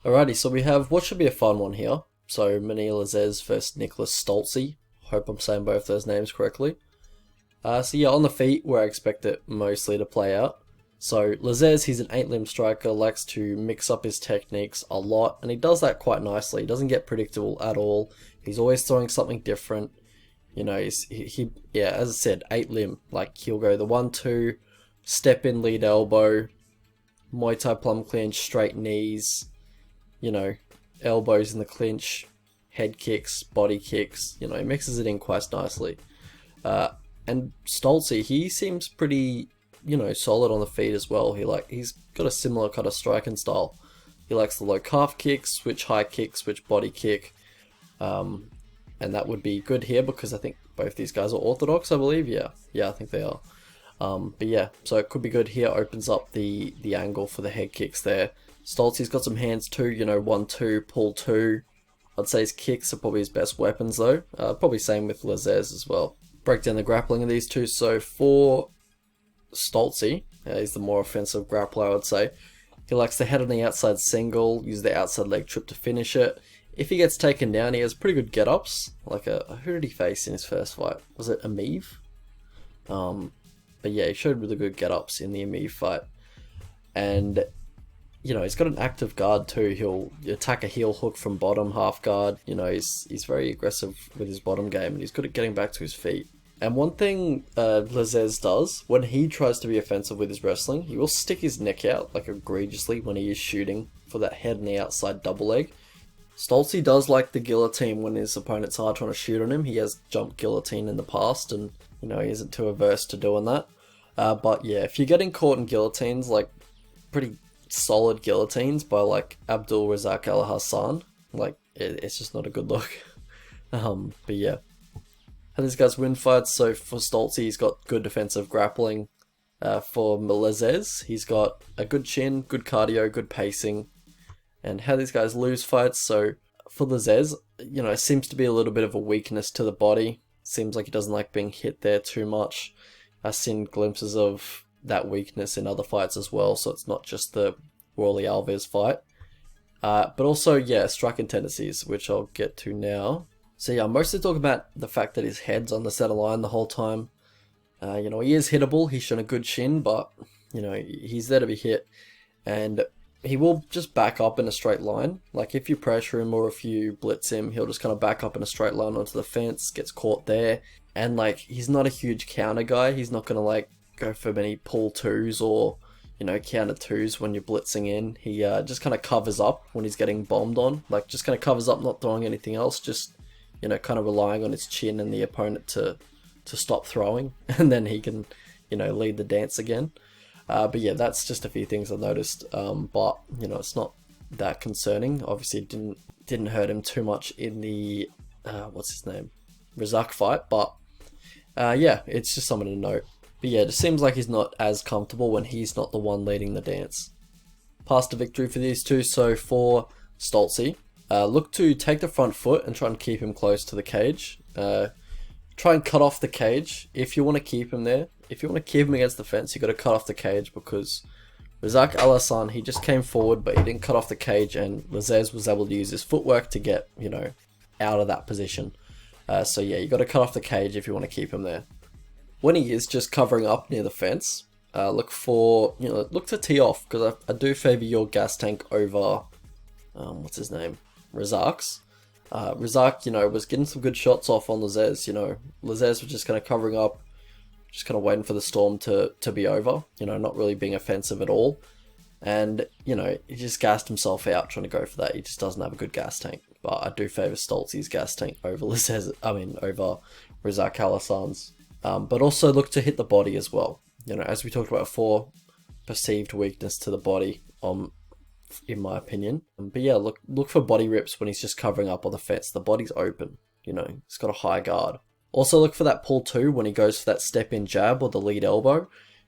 Alrighty, so we have what should be a fun one here. So Mounir Lazzez versus Niklas Stolze. Hope I'm saying both those names correctly. So yeah, on the feet, where I expect it mostly to play out. So Lazzez, he's an 8-limb striker, likes to mix up his techniques a lot, and he does that quite nicely. He doesn't get predictable at all. He's always throwing something different. You know, yeah, as I said, 8-limb. Like, he'll go the 1-2, step in, lead elbow, Muay Thai plum clinch, straight knees, you know, elbows in the clinch, head kicks, body kicks, you know, he mixes it in quite nicely. And Stolze, he seems pretty, you know, solid on the feet as well. He's got a similar kind of striking style. He likes the low calf kick, switch high kick, switch body kick. And that would be good here because I think both these guys are orthodox, I believe. Yeah, I think they are. But yeah, so it could be good here. Opens up the angle for the head kicks there. Stolze's got some hands too, you know, 1-2, pull 2. I'd say his kicks are probably his best weapons though. Probably same with Lazzez as well. Break down the grappling of these two. So for Stolze, he's the more offensive grappler, I would say. He likes to head on the outside single, use the outside leg trip to finish it. If he gets taken down, he has pretty good get-ups. Like, who did he face in his first fight? Was it Amiv? But yeah, he showed really good get-ups in the Amiv fight. And you know, he's got an active guard too. He'll attack a heel hook from bottom, half guard. You know, he's very aggressive with his bottom game, and he's good at getting back to his feet. And one thing Lazzez does, when he tries to be offensive with his wrestling, he will stick his neck out, like, egregiously when he is shooting for that head and the outside double leg. Stolze does like the guillotine when his opponents are trying to shoot on him. He has jumped guillotine in the past, and, you know, he isn't too averse to doing that. But yeah, if you're getting caught in guillotines, like, pretty solid guillotines by like Abdul Razak Al Hassan, like it's just not a good look. But yeah, how these guys win fights. So for Stolze, he's got good defensive grappling. For Lazzez, he's got a good chin, good cardio, good pacing. And how these guys lose fights. So for Lazzez, you know, it seems to be a little bit of a weakness to the body. Seems like he doesn't like being hit there too much. I've seen glimpses of that weakness in other fights as well, so it's not just the Worley Alves fight. But also, yeah, striking tendencies, which I'll get to now. So yeah, I'm mostly talking about the fact that his head's on the center line the whole time. You know, he is hittable, he's shown a good chin, but, you know, he's there to be hit. And he will just back up in a straight line. Like, if you pressure him or if you blitz him, he'll just kind of back up in a straight line onto the fence, gets caught there. And, like, he's not a huge counter guy. He's not going to, like, go for many pull 2s or, you know, counter 2s when you're blitzing in. He just kind of covers up when he's getting bombed on. Like, just kind of covers up, not throwing anything else. Just, you know, kind of relying on his chin and the opponent to stop throwing. And then he can, you know, lead the dance again. But yeah, that's just a few things I noticed. But, you know, it's not that concerning. Obviously, it didn't hurt him too much in the, what's his name? Razak fight. But, yeah, it's just something to note. But yeah, it just seems like he's not as comfortable when he's not the one leading the dance. Path to victory for these two. So for Stolze, look to take the front foot and try and keep him close to the cage. Try and cut off the cage if you want to keep him there. If you want to keep him against the fence, you got to cut off the cage, because Razak Al Hassan, he just came forward, but he didn't cut off the cage, and Lazzez was able to use his footwork to get, you know, out of that position. So yeah, you got to cut off the cage if you want to keep him there. When he is just covering up near the fence, look to tee off, because I do favour your gas tank over, what's his name, Razak's. Razak, you know, was getting some good shots off on Lazzez. You know, Lazzez was just kind of covering up, just kind of waiting for the storm to be over, you know, not really being offensive at all. And, you know, he just gassed himself out trying to go for that. He just doesn't have a good gas tank. But I do favour Stolze's gas tank over over Razak Al Hassan's. But also look to hit the body as well. You know, as we talked about before, perceived weakness to the body, in my opinion. But yeah, look for body rips when he's just covering up on the fence. The body's open, you know, he's got a high guard. Also look for that pull 2 when he goes for that step in jab or the lead elbow.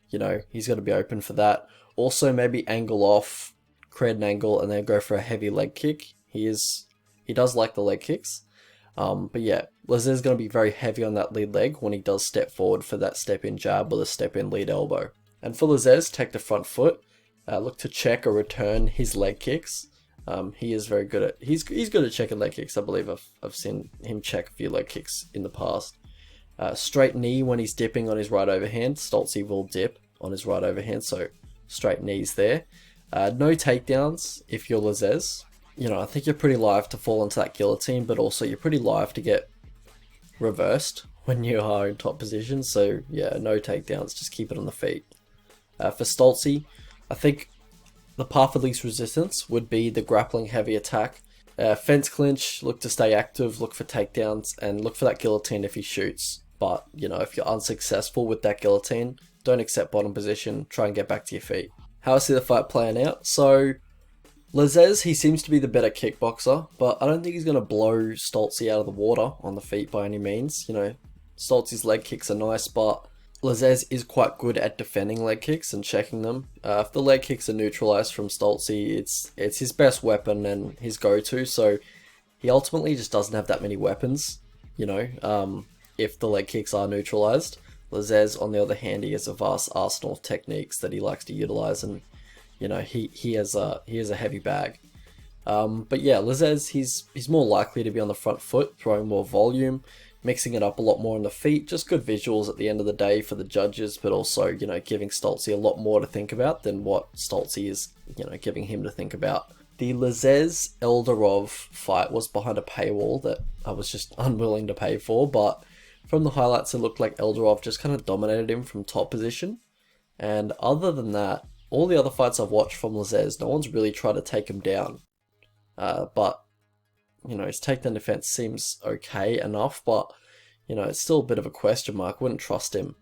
You know, he's got to be open for that. Also maybe angle off, create an angle, and then go for a heavy leg kick. He does like the leg kicks. But yeah, Lazzez is going to be very heavy on that lead leg when he does step forward for that step in jab or the step in lead elbow. And for Lazzez, take the front foot. Look to check or return his leg kicks. He is very good at he's good at checking leg kicks. I believe I've seen him check a few leg kicks in the past. Straight knee when he's dipping on his right overhand. Stolze will dip on his right overhand, so straight knees there. No takedowns if you're Lazzez. You know, I think you're pretty live to fall into that guillotine, but also you're pretty live to get reversed when you are in top position. So yeah, no takedowns, just keep it on the feet. For Stolze, I think the path of least resistance would be the grappling heavy attack. Fence clinch, look to stay active, look for takedowns, and look for that guillotine if he shoots. But, you know, if you're unsuccessful with that guillotine, don't accept bottom position, try and get back to your feet. How I see the fight playing out? So, Lazzez, he seems to be the better kickboxer, but I don't think he's going to blow Stolze out of the water on the feet by any means. You know, Stolze's leg kicks are nice, but Lazzez is quite good at defending leg kicks and checking them. If the leg kicks are neutralized from Stolze, it's his best weapon and his go-to, so he ultimately just doesn't have that many weapons, you know, if the leg kicks are neutralized. Lazzez, on the other hand, he has a vast arsenal of techniques that he likes to utilize, and, you know, he has a heavy bag. But yeah, Lazzez, he's more likely to be on the front foot, throwing more volume, mixing it up a lot more on the feet. Just good visuals at the end of the day for the judges, but also, you know, giving Stolze a lot more to think about than what Stolze is, you know, giving him to think about. The Lazzez Eldarov fight was behind a paywall that I was just unwilling to pay for, but from the highlights it looked like Eldarov just kind of dominated him from top position. And other than that, all the other fights I've watched from Lazzez, no one's really tried to take him down. But you know, his takedown defense seems okay enough, but, you know, it's still a bit of a question mark. I wouldn't trust him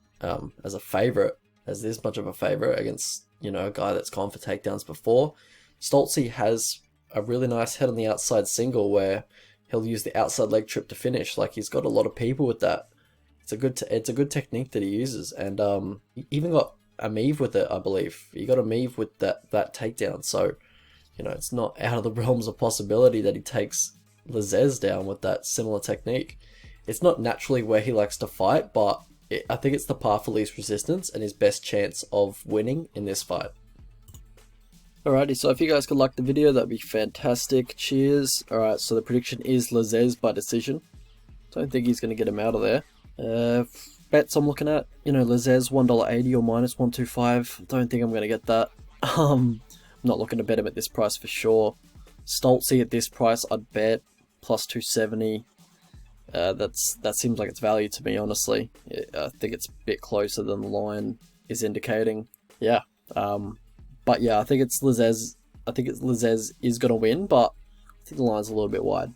as a favorite, as this much of a favorite against, you know, a guy that's gone for takedowns before. Stolze has a really nice head on the outside single where he'll use the outside leg trip to finish. Like, he's got a lot of people with that. It's a good technique that he uses, and he even got a Meave with it, I believe. He got a Meave with that takedown, so, you know, it's not out of the realms of possibility that he takes Lazzez down with that similar technique. It's not naturally where he likes to fight, but I think it's the path of least resistance and his best chance of winning in this fight. Alrighty, so if you guys could like the video, that'd be fantastic. Cheers. Alright, so the prediction is Lazzez by decision. Don't think he's going to get him out of there. Bets I'm looking at, you know, Lazzez $1.80 or minus 125. Don't think I'm going to get that. I'm not looking to bet him at this price for sure. Stolze at this price, I'd bet plus 270. That seems like it's value to me, honestly. I think it's a bit closer than the line is indicating. Yeah. But yeah, I think it's Lazzez. I think it's Lazzez is going to win, but I think the line's a little bit wide.